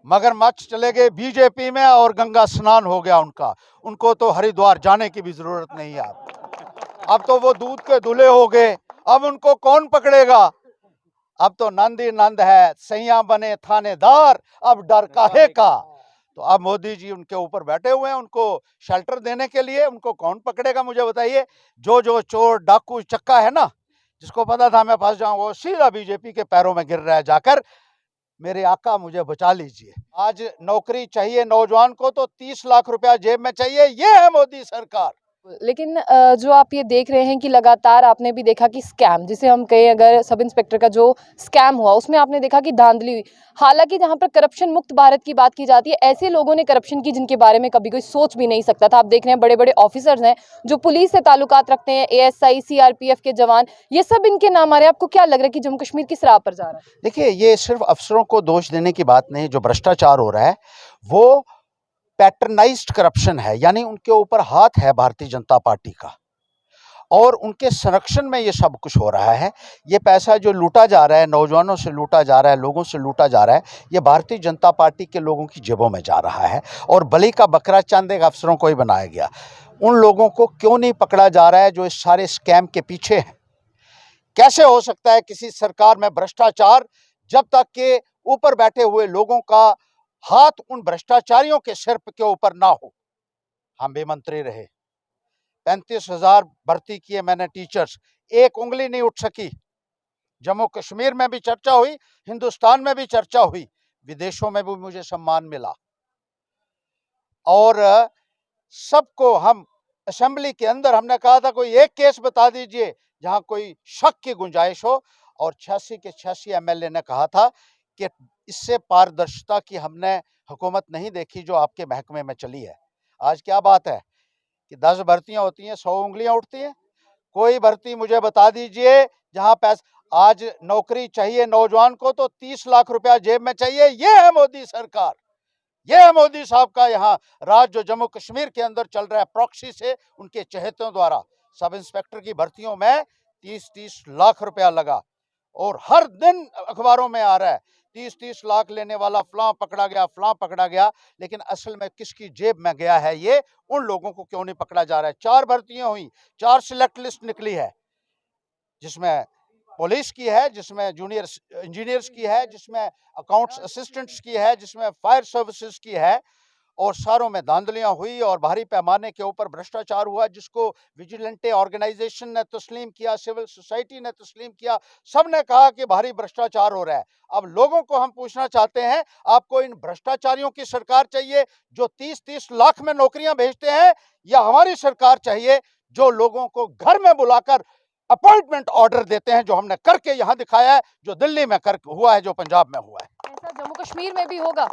मगरमच्छ चले गए बीजेपी में और गंगा स्नान हो गया उनका। उनको तो हरिद्वार जाने की भी जरूरत नहीं है। अब तो वो दूध के दूल्हे हो गए, अब उनको कौन पकड़ेगा। अब तो नंद ही नंद है, सैया बने थानेदार, अब डर काहे का। तो अब मोदी जी उनके ऊपर बैठे हुए हैं, उनको शेल्टर देने के लिए। उनको कौन पकड़ेगा मुझे बताइए। जो चोर डाकू चक्का है ना, जिसको पता था मैं फंस जाऊं, वो सीधा बीजेपी के पैरों में गिर रहा है जाकर। मेरे आका मुझे बचा लीजिए। आज नौकरी चाहिए नौजवान को तो 30 लाख रुपया जेब में चाहिए, ये है मोदी सरकार। लेकिन जो आप ये देख रहे हैं कि लगातार आपने भी देखा कि स्कैम, जिसे हम कहें, अगर सब इंस्पेक्टर का जो स्कैम हुआ उसमें आपने देखा कि धांधली हुई। हालांकि जहां पर करप्शन मुक्त भारत की बात की जाती है, ऐसे लोगों ने करप्शन की जिनके बारे में कभी कोई सोच भी नहीं सकता था। आप देख रहे हैं बड़े बड़े ऑफिसर्स हैं जो पुलिस से ताल्लुकात रखते हैं, ASI CRPF के जवान, ये सब इनके नाम आ रहे हैं। आपको क्या लग रहा है कि जम्मू कश्मीर किस राह पर जा रहा है? देखिए, ये सिर्फ अफसरों को दोष देने की बात नहीं। जो भ्रष्टाचार हो रहा है वो पैटर्नाइज्ड करप्शन है, यानी उनके ऊपर हाथ है भारतीय जनता पार्टी का, और उनके संरक्षण में ये सब कुछ हो रहा है। ये पैसा जो लूटा जा रहा है, नौजवानों से लूटा जा रहा है, लोगों से लूटा जा रहा है, ये भारतीय जनता पार्टी के लोगों की जेबों में जा रहा है। और बलि का बकरा चंद एक अफसरों को ही बनाया गया। उन लोगों को क्यों नहीं पकड़ा जा रहा है जो इस सारे स्कैम के पीछे हैं। कैसे हो सकता है किसी सरकार में भ्रष्टाचार, जब तक के ऊपर बैठे हुए लोगों का हाथ उन भ्रष्टाचारियों के सिर के ऊपर ना हो। हम भी मंत्री रहे, 35,000 भर्ती किए मैंने टीचर्स, एक उंगली नहीं उठ सकी। जम्मू कश्मीर में भी चर्चा हुई, हिंदुस्तान में भी चर्चा हुई, विदेशों में भी मुझे सम्मान मिला। और सबको हम असेंबली के अंदर हमने कहा था कोई एक केस बता दीजिए जहां कोई शक की गुंजाइश हो, और 86 के 86 MLA ने कहा था कि इससे पारदर्शिता की हमने हुकूमत नहीं देखी जो आपके महकमे में चली है। आज क्या बात है कि 10 भर्तियां होती हैं, 100 उंगलियां उठती हैं। कोई भर्ती मुझे बता दीजिए जहां पैसा। आज नौकरी चाहिए नौजवान को तो 30 लाख रुपया जेब में चाहिए, ये है मोदी सरकार। ये है मोदी साहब का यहाँ राज जो जम्मू कश्मीर के अंदर चल रहा है प्रॉक्सी से, उनके चहेतों द्वारा। सब इंस्पेक्टर की भर्तियों में 30-30 लाख रुपया लगा, और हर दिन अखबारों में आ रहा है 30-30 लाख लेने वाला फलां पकड़ा गया, फलां पकड़ा गया। लेकिन असल में किसकी जेब में गया है ये, उन लोगों को क्यों नहीं पकड़ा जा रहा है। 4 भर्तियां हुई, 4 सिलेक्ट लिस्ट निकली है, जिसमें पुलिस की है, जिसमें जूनियर इंजीनियर्स की है, जिसमें अकाउंट्स असिस्टेंट्स की है, जिसमें फायर सर्विसेज की है। और सारों में धांधलियां हुई और भारी पैमाने के ऊपर भ्रष्टाचार हुआ, जिसको विजिलेंटे ऑर्गेनाइजेशन ने तस्लीम किया, सिविल सोसाइटी ने तस्लीम किया। सबने कहा कि भारी भ्रष्टाचार हो रहा है। अब लोगों को हम पूछना चाहते हैं, आपको इन भ्रष्टाचारियों की सरकार चाहिए जो 30-30 लाख में नौकरियां भेजते हैं, या हमारी सरकार चाहिए जो लोगों को घर में बुलाकर अपॉइंटमेंट ऑर्डर देते हैं, जो हमने करके यहां दिखाया है, जो दिल्ली में कर हुआ है, जो पंजाब में हुआ है। ऐसा जम्मू कश्मीर में भी होगा?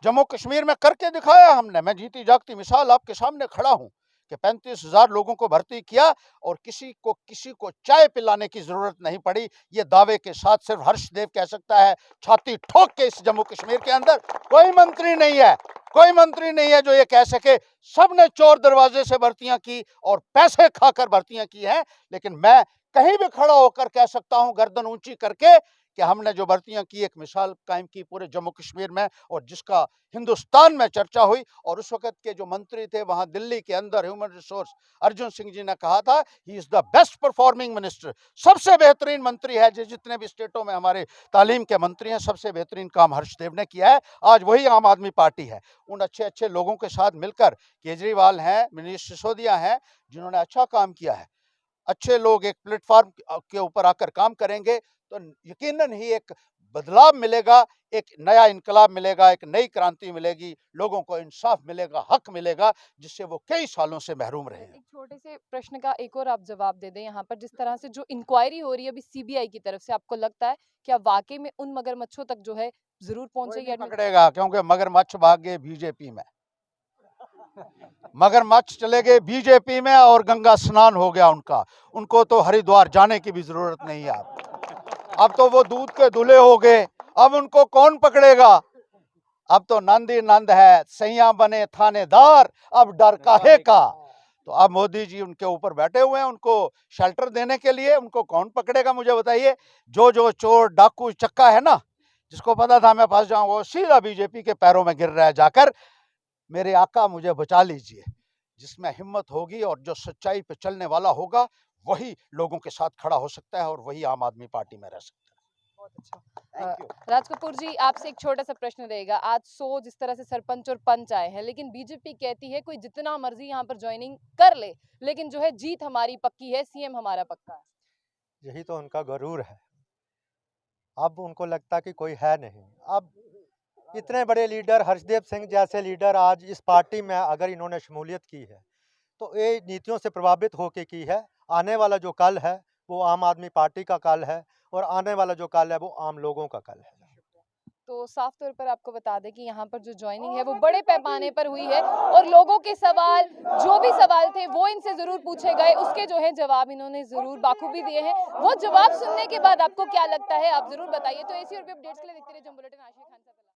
जम्मू कश्मीर में करके दिखाया हमने। मैं जीती जागती मिसाल आपके सामने खड़ा हूं कि 35,000 लोगों को भर्ती किया और किसी को चाय पिलाने की जरूरत नहीं पड़ी। ये दावे के साथ सिर्फ हर्षदेव कह सकता है, छाती ठोक के। इस जम्मू कश्मीर के अंदर कोई मंत्री नहीं है, कोई मंत्री नहीं है जो ये कह सके सबने चोर दरवाजे से भर्तियां की और पैसे खाकर भर्तियां की हैं। लेकिन मैं कहीं भी खड़ा होकर कह सकता हूं, गर्दन ऊंची करके, कि हमने जो भर्तियां की एक मिसाल कायम की पूरे जम्मू कश्मीर में, और जिसका हिंदुस्तान में चर्चा हुई। और उस वक्त के जो मंत्री थे वहां दिल्ली के अंदर, ह्यूमन रिसोर्स अर्जुन सिंह जी ने कहा था, he is the best performing minister, सबसे बेहतरीन मंत्री है। जितने भी स्टेटों में हमारे तालीम के मंत्री हैं, सबसे बेहतरीन काम हर्षदेव ने किया है। आज वही आम आदमी पार्टी है। उन अच्छे अच्छे लोगों के साथ मिलकर केजरीवाल हैं, मनीष सिसोदिया हैं, जिन्होंने अच्छा काम किया है। अच्छे लोग एक प्लेटफॉर्म के ऊपर आकर काम करेंगे तो यकीनन ही एक बदलाव मिलेगा, एक नया इनकलाब मिलेगा, एक नई क्रांति मिलेगी, लोगों को इंसाफ मिलेगा, हक मिलेगा, जिससे वो कई सालों से महरूम रहे हैं। एक छोटे से प्रश्न का एक और आप जवाब दे दें। यहाँ पर जिस तरह से जो इंक्वायरी हो रही है अभी CBI की तरफ से, आपको लगता है क्या वाकई में उन मगरमच्छों तक जो है जरूर पहुंचेगी? पकड़ेगा, क्योंकि मगरमच्छ भाग गए बीजेपी में। मगरमच्छ चले गए बीजेपी में और गंगा स्नान हो गया उनका। उनको तो हरिद्वार जाने की भी जरूरत नहीं है। अब तो वो दूध के दूल्हे हो गए, अब उनको कौन पकड़ेगा। अब तो नंद ही नंद है, सैया बने थानेदार, अब डर काहे का। तो अब मोदी जी उनके ऊपर बैठे हुए हैं, उनको शेल्टर देने के लिए। उनको कौन पकड़ेगा मुझे बताइए। जो चोर डाकू चक्का है ना, जिसको पता था मैं फंस जाऊंगा वो सीधा बीजेपी के पैरों में गिर रहा है जाकर। मेरे आका मुझे बचा लीजिए। जिसमें हिम्मत होगी और जो सच्चाई पे चलने वाला होगा वही लोगों के साथ खड़ा हो सकता है और वही आम आदमी पार्टी में रह सकता है। बहुत अच्छा। राज कपूर जी, आपसे एक छोटा सा प्रश्न रहेगा। आज 100 जिस तरह से सरपंच और पंच आए हैं, लेकिन बीजेपी कहती है कोई जितना मर्जी यहाँ पर ज्वाइनिंग कर ले, लेकिन जो है जीत हमारी पक्की है, सीएम हमारा पक्का है। यही तो उनका गरूर है। अब उनको लगता कि कोई है नहीं। अब इतने बड़े लीडर हर्षदेव सिंह जैसे लीडर आज इस पार्टी में अगर इन्होंने शमूलियत की है तो ये नीतियों से प्रभावित होकर की है। आने वाला जो कल है वो आम आदमी पार्टी का कल है और आने वाला जो कल है वो आम लोगों का कल है। तो साफ तौर पर आपको बता दें कि यहाँ पर जो ज्वाइनिंग है वो बड़े पैमाने पर हुई है और लोगों के सवाल, जो भी सवाल थे वो इनसे जरूर पूछे गए, उसके जो है जवाब इन्होंने जरूर बाखूबी दिए हैं। वो जवाब सुनने के बाद आपको क्या लगता है आप जरूर बताइए। तो ऐसी और भी अपडेट्स के लिए देखते रहिए जंग बुलेटिन। आशिक खान साहब।